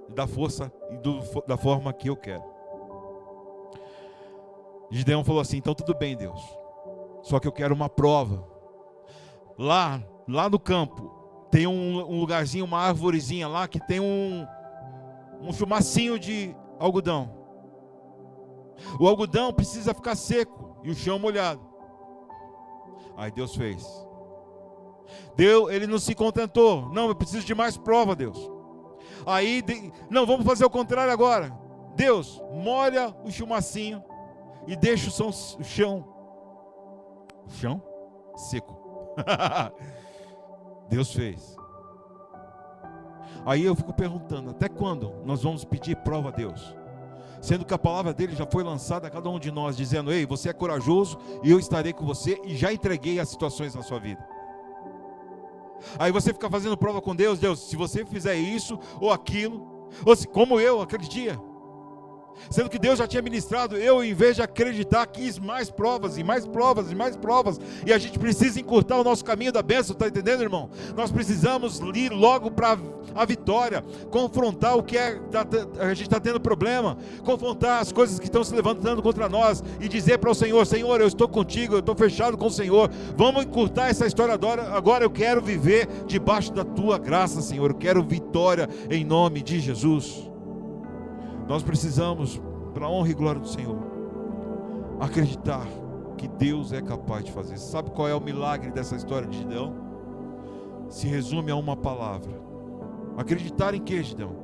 da força e da forma que eu quero. Gideão falou assim: então tudo bem, Deus, só que eu quero uma prova. Lá no campo tem um lugarzinho, uma arvorezinha lá que tem um chumacinho de algodão. O algodão precisa ficar seco e o chão molhado. Aí Deus fez. Ele não se contentou. Não, eu preciso de mais prova, Deus. Aí, não, vamos fazer o contrário agora. Deus, molha o chumacinho e deixa o chão seco. Deus fez. Aí eu fico perguntando, até quando nós vamos pedir prova a Deus? Sendo que a palavra dele já foi lançada a cada um de nós, dizendo: ei, você é corajoso e eu estarei com você, e já entreguei as situações na sua vida. Aí você fica fazendo prova com Deus: Deus, se você fizer isso ou aquilo, ou se, como eu aquele dia, sendo que Deus já tinha ministrado, eu, em vez de acreditar, quis mais provas e mais provas e mais provas. E a gente precisa encurtar o nosso caminho da bênção, está entendendo, irmão? Nós precisamos ir logo para a vitória, confrontar o que a gente está tendo problema, confrontar as coisas que estão se levantando contra nós e dizer para o Senhor: Senhor, eu estou contigo, eu estou fechado com o Senhor, vamos encurtar essa história agora eu quero viver debaixo da tua graça, Senhor, eu quero vitória em nome de Jesus. Nós precisamos, para a honra e glória do Senhor, acreditar que Deus é capaz de fazer. Sabe qual é o milagre dessa história de Gideão? Se resume a uma palavra. Acreditar em que, Gideão?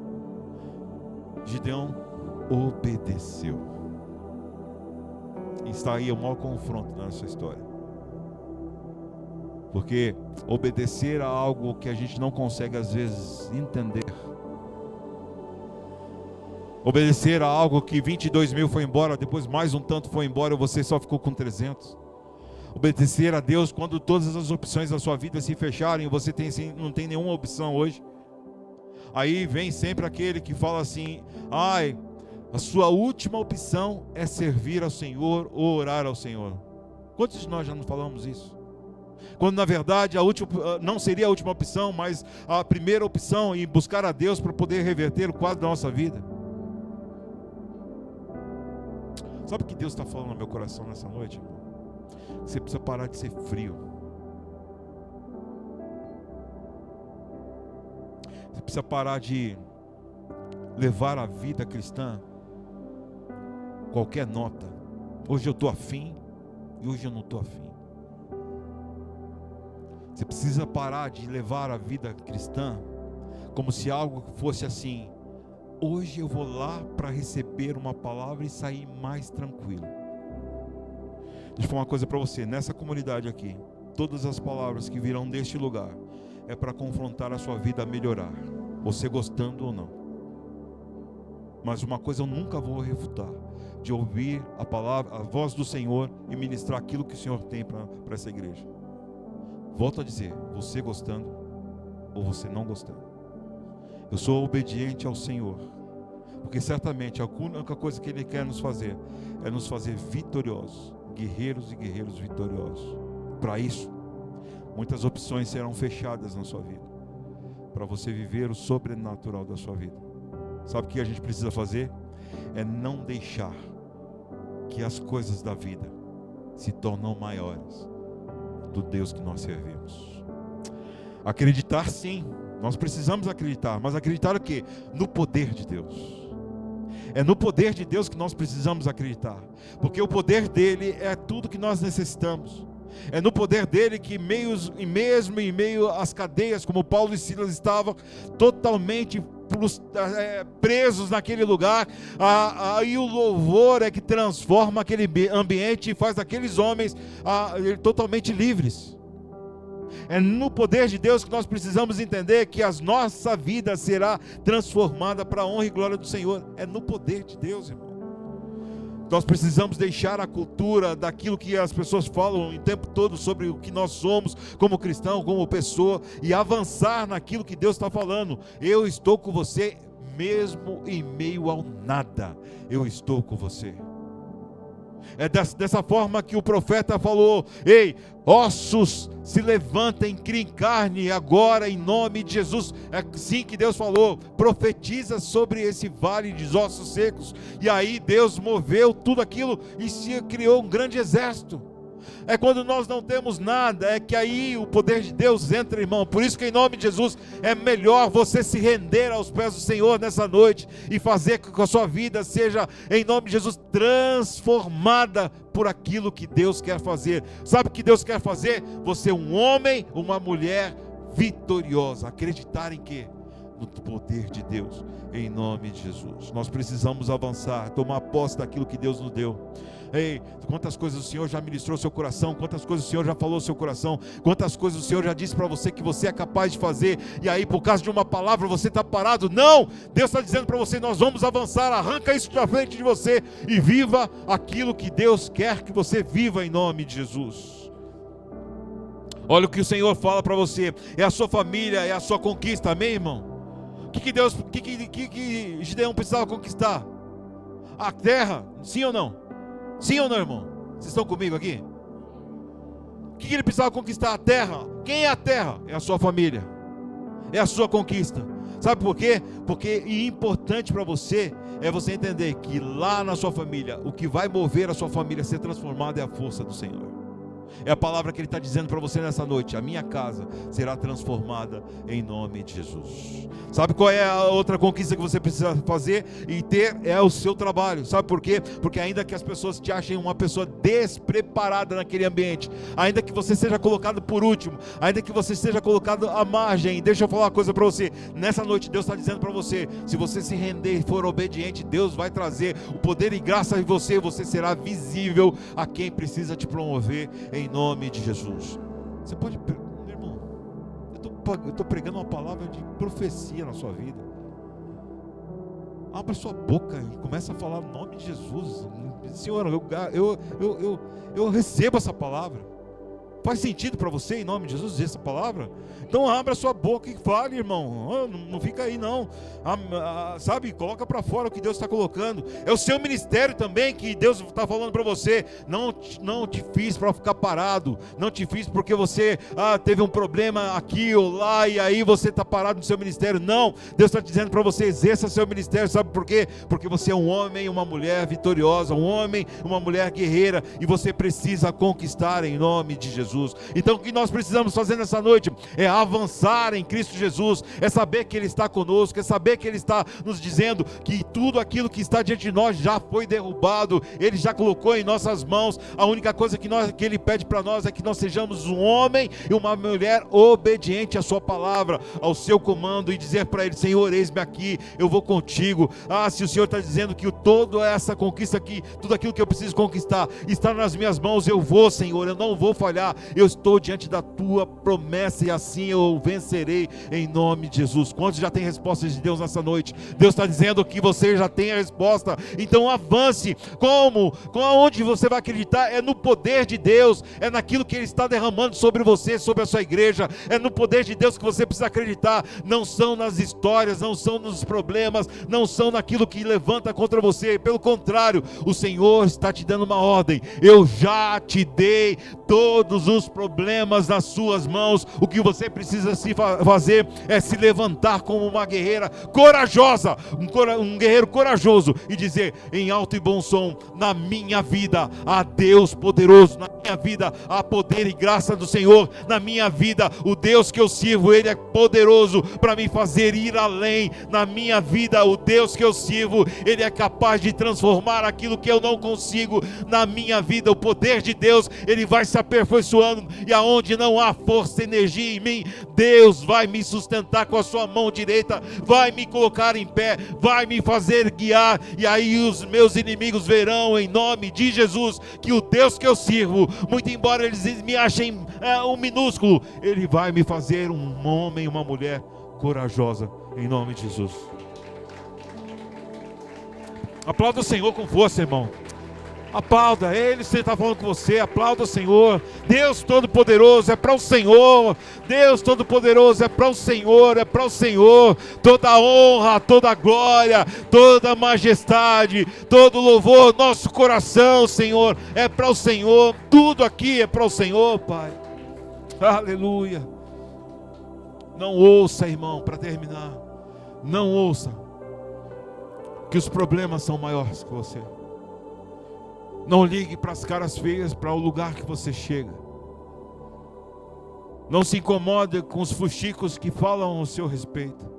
Gideão obedeceu. E está aí o maior confronto na nossa história. Porque obedecer a algo que a gente não consegue às vezes entender, obedecer a algo que 22 mil foi embora, depois mais um tanto foi embora e você só ficou com 300. Obedecer a Deus quando todas as opções da sua vida se fecharem e você não tem nenhuma opção hoje. Aí vem sempre aquele que fala assim: ai, a sua última opção é servir ao Senhor ou orar ao Senhor. Quantos de nós já não falamos isso? Quando na verdade não seria a última opção, mas a primeira opção, em buscar a Deus para poder reverter o quadro da nossa vida. Sabe o que Deus está falando no meu coração nessa noite, irmão? Você precisa parar de ser frio. Você precisa parar de levar a vida cristã qualquer nota. Hoje eu estou afim e hoje eu não estou afim. Você precisa parar de levar a vida cristã como se algo fosse assim: hoje eu vou lá para receber uma palavra e sair mais tranquilo. Deixa eu falar uma coisa para você. Nessa comunidade aqui, todas as palavras que virão deste lugar é para confrontar a sua vida a melhorar, você gostando ou não. Mas uma coisa eu nunca vou refutar: de ouvir a palavra, a voz do Senhor e ministrar aquilo que o Senhor tem para essa igreja. Volto a dizer, você gostando ou você não gostando, eu sou obediente ao Senhor, porque certamente a única coisa que Ele quer nos fazer é nos fazer vitoriosos, guerreiros e guerreiros vitoriosos. Para isso, muitas opções serão fechadas na sua vida, para você viver o sobrenatural da sua vida. Sabe o que a gente precisa fazer? É não deixar que as coisas da vida se tornem maiores do Deus que nós servimos. Acreditar, sim, nós precisamos acreditar, mas acreditar o quê? No poder de Deus. É no poder de Deus que nós precisamos acreditar, porque o poder dele é tudo que nós necessitamos. É no poder dele que mesmo em meio às cadeias, como Paulo e Silas estavam totalmente presos naquele lugar, aí o louvor é que transforma aquele ambiente e faz daqueles homens totalmente livres. É no poder de Deus que nós precisamos entender que a nossa vida será transformada para a honra e glória do Senhor. É no poder de Deus, irmão. Nós precisamos deixar a cultura daquilo que as pessoas falam o tempo todo sobre o que nós somos como cristão, como pessoa, e avançar naquilo que Deus está falando. Eu estou com você mesmo em meio ao nada. Eu estou com você. É dessa forma que o profeta falou: ei, ossos se levantem, criem carne agora em nome de Jesus. É assim que Deus falou: profetiza sobre esse vale de ossos secos. E aí Deus moveu tudo aquilo e se criou um grande exército. É quando nós não temos nada, é que aí o poder de Deus entra, irmão. Por isso que em nome de Jesus é melhor você se render aos pés do Senhor nessa noite e fazer com que a sua vida seja, em nome de Jesus, transformada por aquilo que Deus quer fazer. Sabe o que Deus quer fazer? Você um homem, uma mulher vitoriosa. Acreditar em quê? No poder de Deus, em nome de Jesus. Nós precisamos avançar, tomar posse daquilo que Deus nos deu. Ei, quantas coisas o Senhor já ministrou ao seu coração, quantas coisas o Senhor já falou ao seu coração, quantas coisas o Senhor já disse para você que você é capaz de fazer, e aí por causa de uma palavra você está parado. Não, Deus está dizendo para você: nós vamos avançar, arranca isso da frente de você e viva aquilo que Deus quer que você viva em nome de Jesus. Olha o que o Senhor fala para você: é a sua família, é a sua conquista, amém, irmão? O que Gideão precisava conquistar? A terra, sim ou não? Sim ou não, irmão? Vocês estão comigo aqui? O que ele precisava conquistar? A terra. Quem é a terra? É a sua família, é a sua conquista. Sabe por quê? Porque importante para você é você entender que lá na sua família, o que vai mover a sua família a ser transformada é a força do Senhor. É a palavra que Ele está dizendo para você nessa noite: a minha casa será transformada em nome de Jesus. Sabe qual é a outra conquista que você precisa fazer e ter? É o seu trabalho. Sabe por quê? Porque ainda que as pessoas te achem uma pessoa despreparada naquele ambiente, ainda que você seja colocado por último, ainda que você seja colocado à margem, deixa eu falar uma coisa para você. Nessa noite Deus está dizendo para você: se você se render e for obediente, Deus vai trazer o poder e graça em você. Você será visível a quem precisa te promover em nome de Jesus. Você pode, meu irmão, eu estou pregando uma palavra de profecia na sua vida. Abra sua boca e começa a falar o nome de Jesus. Senhor, eu recebo essa palavra. Faz sentido para você, em nome de Jesus, dizer essa palavra? Então abra sua boca e fale, irmão. Não fica aí não. Sabe, coloca para fora o que Deus está colocando. É o seu ministério também que Deus está falando para você. Não te fiz para ficar parado. Não te fiz porque você teve um problema aqui ou lá e aí você está parado no seu ministério. Não, Deus está dizendo para você: exerça seu ministério. Sabe por quê? Porque você é um homem, uma mulher vitoriosa, um homem, uma mulher guerreira, e você precisa conquistar em nome de Jesus. Então o que nós precisamos fazer nessa noite é avançar em Cristo Jesus, é saber que Ele está conosco, é saber que Ele está nos dizendo que tudo aquilo que está diante de nós já foi derrubado, Ele já colocou em nossas mãos. A única coisa que Ele pede para nós é que nós sejamos um homem e uma mulher obediente à sua palavra, ao seu comando, e dizer para Ele: Senhor, eis-me aqui, eu vou contigo. Se o Senhor está dizendo que toda essa conquista aqui, tudo aquilo que eu preciso conquistar está nas minhas mãos, eu vou, Senhor, eu não vou falhar. Eu estou diante da tua promessa e assim eu vencerei em nome de Jesus. Quantos já tem respostas de Deus nessa noite? Deus está dizendo que você já tem a resposta. Então avance. Como? Onde você vai acreditar? É no poder de Deus, é naquilo que Ele está derramando sobre você, sobre a sua igreja. É no poder de Deus que você precisa acreditar. Não são nas histórias, não são nos problemas, não são naquilo que levanta contra você. Pelo contrário, o Senhor está te dando uma ordem: eu já te dei todos os problemas nas suas mãos. O que você precisa fazer é se levantar como uma guerreira corajosa, um guerreiro corajoso, e dizer em alto e bom som: na minha vida há Deus poderoso, na minha vida há poder e graça do Senhor, na minha vida o Deus que eu sirvo, Ele é poderoso para me fazer ir além. Na minha vida o Deus que eu sirvo, Ele é capaz de transformar aquilo que eu não consigo. Na minha vida o poder de Deus, Ele vai se aperfeiçoando, e aonde não há força e energia em mim, Deus vai me sustentar com a sua mão direita, vai me colocar em pé, vai me fazer guiar, e aí os meus inimigos verão em nome de Jesus que o Deus que eu sirvo, muito embora eles me achem um minúsculo, Ele vai me fazer um homem, uma mulher corajosa em nome de Jesus. Aplauda o Senhor com força, irmão. Aplauda, Ele está falando com você, aplauda o Senhor. Deus Todo-Poderoso é para o Senhor. Deus Todo-Poderoso é para o Senhor, é para o Senhor. Toda a honra, toda a glória, toda a majestade, todo o louvor, nosso coração, Senhor, é para o Senhor. Tudo aqui é para o Senhor, Pai. Aleluia. Não ouça, irmão, para terminar. Não ouça que os problemas são maiores que você. Não ligue para as caras feias, para o lugar que você chega. Não se incomode com os fuxicos que falam ao seu respeito.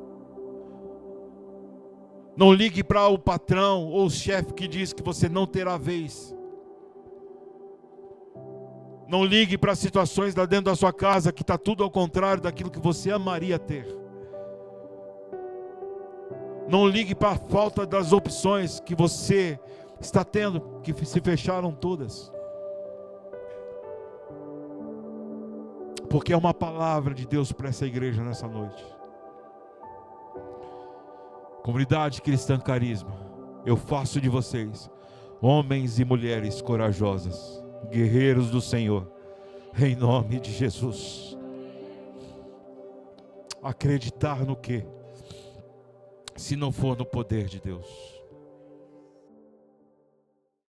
Não ligue para o patrão ou o chefe que diz que você não terá vez. Não ligue para as situações lá dentro da sua casa que está tudo ao contrário daquilo que você amaria ter. Não ligue para a falta das opções que você está tendo, que se fecharam todas. Porque é uma palavra de Deus para essa igreja nessa noite. Comunidade Cristã Carisma, eu faço de vocês homens e mulheres corajosas, guerreiros do Senhor, em nome de Jesus. Acreditar no quê? Se não for no poder de Deus.